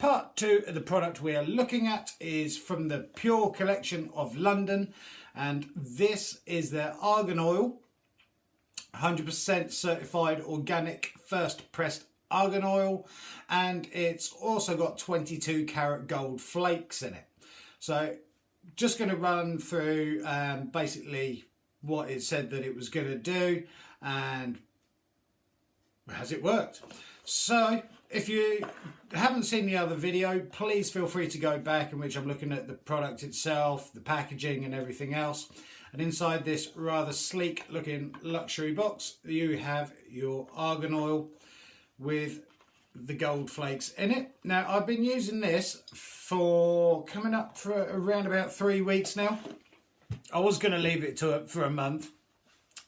Part 2 of the product we are looking at is from the PÜRE Collection of London, and this is their argan oil, 100% certified organic first pressed argan oil, and it's also got 22 karat gold flakes in it. So just going to run through basically what it said that it was going to do and has it worked. So if you haven't seen the other video, please feel free to go back, in which I'm looking at the product itself, the packaging and everything else. And inside this rather sleek looking luxury box, you have your argan oil with the gold flakes in it. Now, I've been using this for coming up for around about 3 weeks now. I was going to leave it for a month.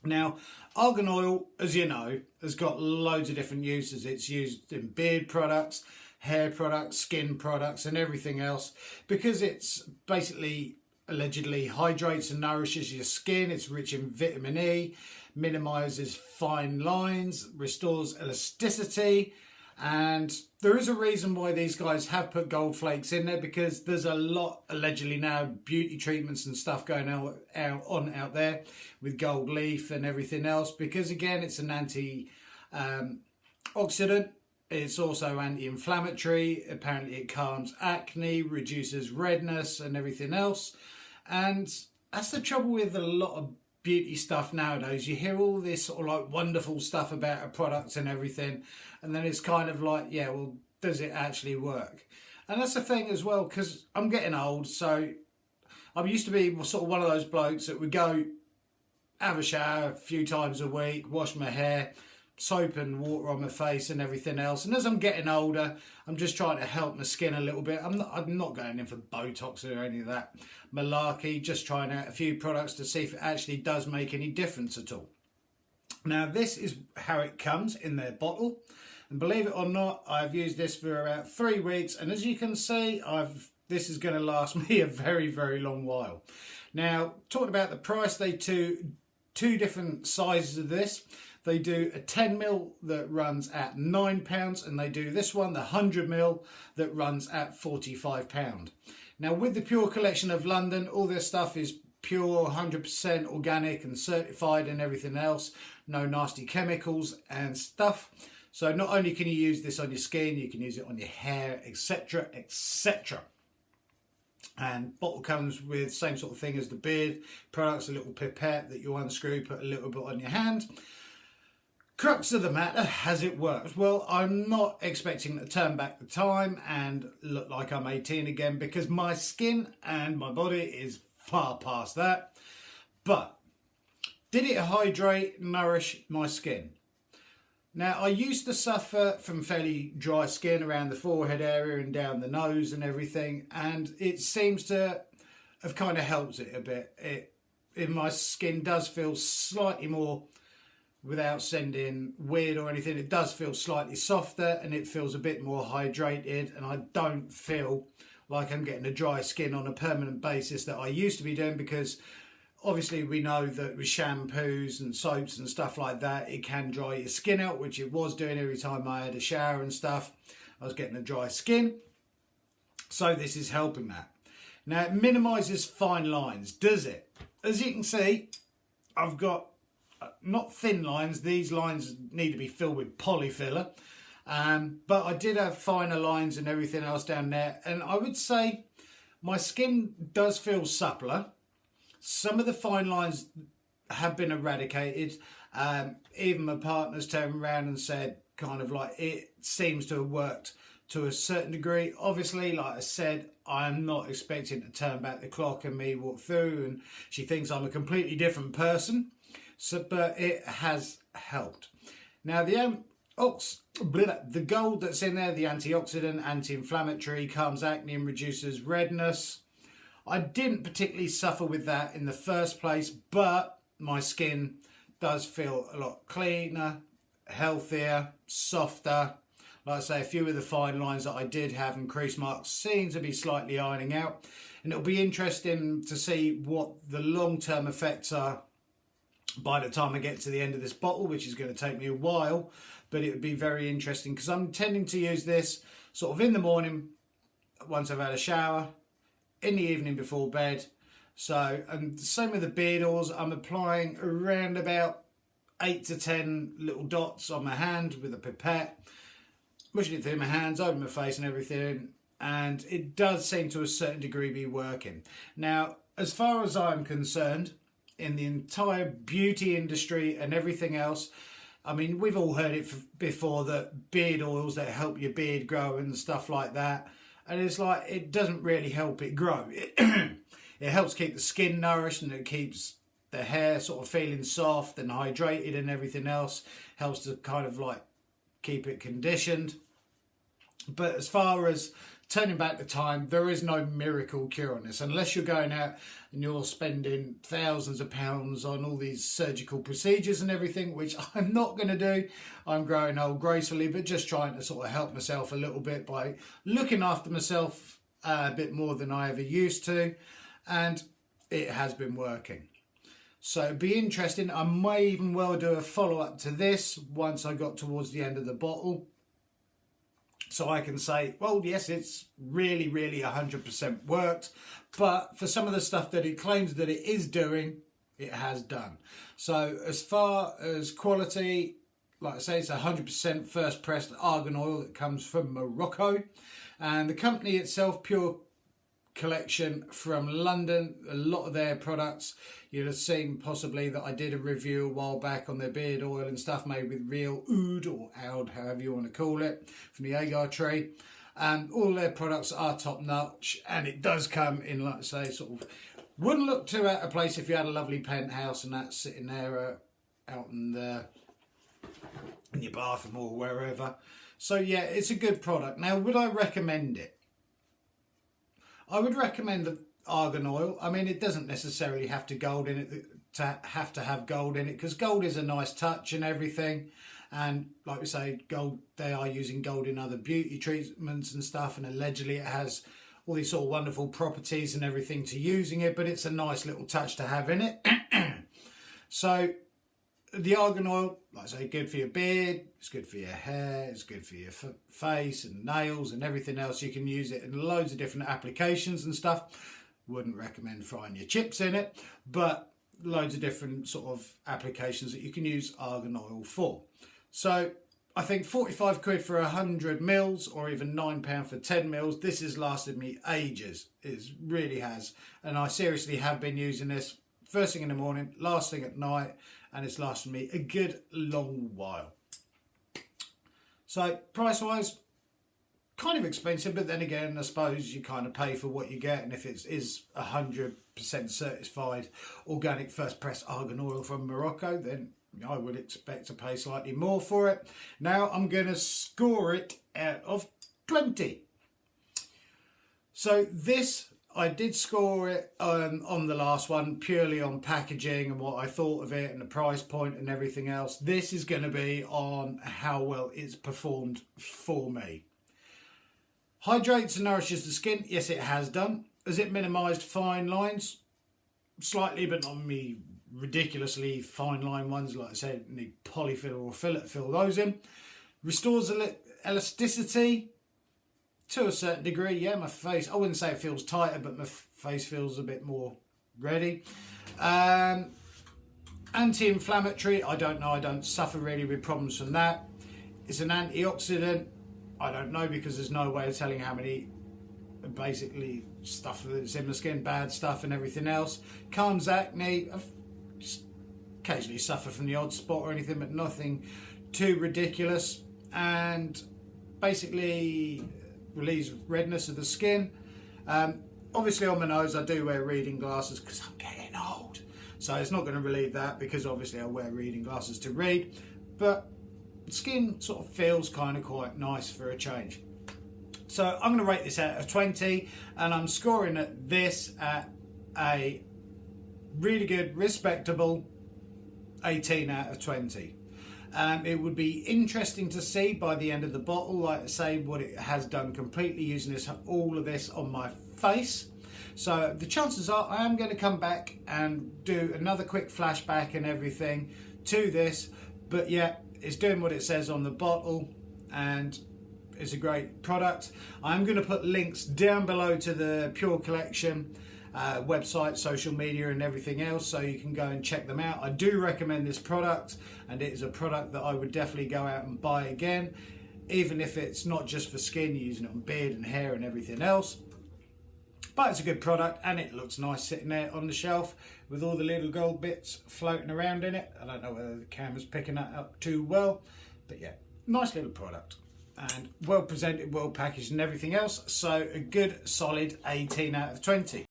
Now, argan oil, as you know, has got loads of different uses. It's used in beard products, hair products, skin products and everything else, because it's basically allegedly hydrates and nourishes your skin. It's rich in vitamin E, minimises fine lines, restores elasticity. And there is a reason why these guys have put gold flakes in there, because there's a lot allegedly now beauty treatments and stuff going out there with gold leaf and everything else, because again it's an antioxidant. It's also anti-inflammatory. Apparently it calms acne, reduces redness and everything else. And that's the trouble with a lot of beauty stuff nowadays. You hear all this sort of like wonderful stuff about a product and everything, and then it's kind of like, yeah, well, does it actually work? And that's the thing as well, because I'm getting old, so I used to be sort of one of those blokes that would go have a shower a few times a week, wash my hair, soap and water on my face and everything else. And as I'm getting older, I'm just trying to help my skin a little bit. I'm not going in for Botox or any of that malarkey, just trying out a few products to see if it actually does make any difference at all. Now, this is how it comes in their bottle, and believe it or not, I've used this for about 3 weeks, and as you can see, this is going to last me a very, very long while. Now, talking about the price, they do two different sizes of this. They do a 10ml that runs at £9, and they do this one, the 100ml, that runs at £45. Now, with the PÜRE Collection of London, all this stuff is pure, 100% organic and certified and everything else. No nasty chemicals and stuff. So not only can you use this on your skin, you can use it on your hair, etc, etc. And bottle comes with same sort of thing as the beard products, a little pipette that you unscrew, put a little bit on your hand. Crux of the matter, has it worked? Well, I'm not expecting to turn back the time and look like I'm 18 again, because my skin and my body is far past that. But did it hydrate, nourish my skin? Now, I used to suffer from fairly dry skin around the forehead area and down the nose and everything, and it seems to have kind of helped it a bit. My skin does feel slightly more, without sounding weird or anything, it does feel slightly softer and it feels a bit more hydrated, and I don't feel like I'm getting a dry skin on a permanent basis that I used to be doing, because obviously we know that with shampoos and soaps and stuff like that, it can dry your skin out, which it was doing every time I had a shower and stuff. I was getting a dry skin. So this is helping that. Now, it minimises fine lines, does it? As you can see, I've got not thin lines. These lines need to be filled with polyfiller. But I did have finer lines and everything else down there. And I would say my skin does feel suppler. Some of the fine lines have been eradicated. Even my partner's turned around and said kind of like it seems to have worked to a certain degree. Obviously, like I said, I'm not expecting to turn back the clock and me walk through and she thinks I'm a completely different person. So, but it has helped. Now, the gold that's in there, the antioxidant, anti-inflammatory, calms acne and reduces redness. I didn't particularly suffer with that in the first place, but my skin does feel a lot cleaner, healthier, softer. Like I say, a few of the fine lines that I did have and crease marks seem to be slightly ironing out. And it'll be interesting to see what the long-term effects are by the time I get to the end of this bottle, which is going to take me a while, but it would be very interesting because I'm tending to use this sort of in the morning once I've had a shower, in the evening before bed. So, and the same with the beard oils, I'm applying around about 8 to 10 little dots on my hand with a pipette, pushing it through my hands, over my face and everything, and it does seem to a certain degree be working. Now, as far as I'm concerned, in the entire beauty industry and everything else, I mean, we've all heard it before, that beard oils that help your beard grow and stuff like that, and it's like, it doesn't really help it grow. It helps keep the skin nourished, and it keeps the hair sort of feeling soft and hydrated and everything else. Helps to kind of like keep it conditioned. But as far as turning back the time, there is no miracle cure on this, unless you're going out and you're spending thousands of pounds on all these surgical procedures and everything, which I'm not going to do. I'm growing old gracefully, but just trying to sort of help myself a little bit by looking after myself a bit more than I ever used to, and it has been working. So it'd be interesting. I may even well do a follow-up to this once I got towards the end of the bottle, so I can say, well, yes, it's really 100% worked, but for some of the stuff that it claims that it is doing, it has done. So as far as quality, like I say, it's 100% first pressed argan oil that comes from Morocco, and the company itself, PÜRE Collection from London. A lot of their products, you'll have seen possibly that I did a review a while back on their beard oil and stuff made with real oud or oud, however you want to call it, from the agar tree. And all their products are top notch, and it does come in, like I say, sort of, wouldn't look too out of place if you had a lovely penthouse and that's sitting there out in your bathroom or wherever. So yeah, it's a good product. Now, would I recommend it? I would recommend the argan oil. I mean, it doesn't necessarily have to gold in it to have gold in it, because gold is a nice touch and everything. And like we say, gold, they are using gold in other beauty treatments and stuff, and allegedly it has all these sort of wonderful properties and everything to using it, but it's a nice little touch to have in it. So the argan oil, like I say, good for your beard, it's good for your hair, it's good for your face and nails and everything else. You can use it in loads of different applications and stuff. Wouldn't recommend frying your chips in it, but loads of different sort of applications that you can use argan oil for. So I think 45 quid for 100 mils, or even £9 for 10 mils. This has lasted me ages. It really has. And I seriously have been using this first thing in the morning, last thing at night, and it's lasted me a good long while. So price wise, kind of expensive, but then again, I suppose you kind of pay for what you get, and if it is 100% certified organic first press argan oil from Morocco, then I would expect to pay slightly more for it. Now I'm going to score it out of 20. So this, I did score it on the last one purely on packaging and what I thought of it and the price point and everything else. This is going to be on how well it's performed for me. Hydrates and nourishes the skin. Yes, it has done. Has it minimised fine lines? Slightly, but not me ridiculously fine line ones. Like I said, need polyfill or fillet to fill those in. Restores elasticity. To a certain degree, yeah, my face, I wouldn't say it feels tighter, but my face feels a bit more ready. Anti-inflammatory, I don't know, I don't suffer really with problems from that. It's an antioxidant, I don't know, because there's no way of telling how many basically stuff that's in the skin, bad stuff and everything else. Calms acne, I just occasionally suffer from the odd spot or anything, but nothing too ridiculous. And basically relieves redness of the skin. Obviously on my nose I do wear reading glasses because I'm getting old, so it's not going to relieve that, because obviously I wear reading glasses to read, but skin sort of feels kind of quite nice for a change. So I'm going to rate this out of 20, and I'm scoring this at a really good, respectable 18 out of 20. It would be interesting to see by the end of the bottle, like I say, what it has done completely using all of this on my face. So the chances are I am going to come back and do another quick flashback and everything to this. But yeah, it's doing what it says on the bottle, and It's a great product. I'm going to put links down below to the PÜRE Collection website, social media and everything else, so you can go and check them out. I do recommend this product, and it is a product that I would definitely go out and buy again, even if it's not just for skin, you're using it on beard and hair and everything else. But it's a good product, and it looks nice sitting there on the shelf with all the little gold bits floating around in it. I don't know whether the camera's picking that up too well, but yeah, nice little product and well presented, well packaged and everything else. So a good solid 18 out of 20.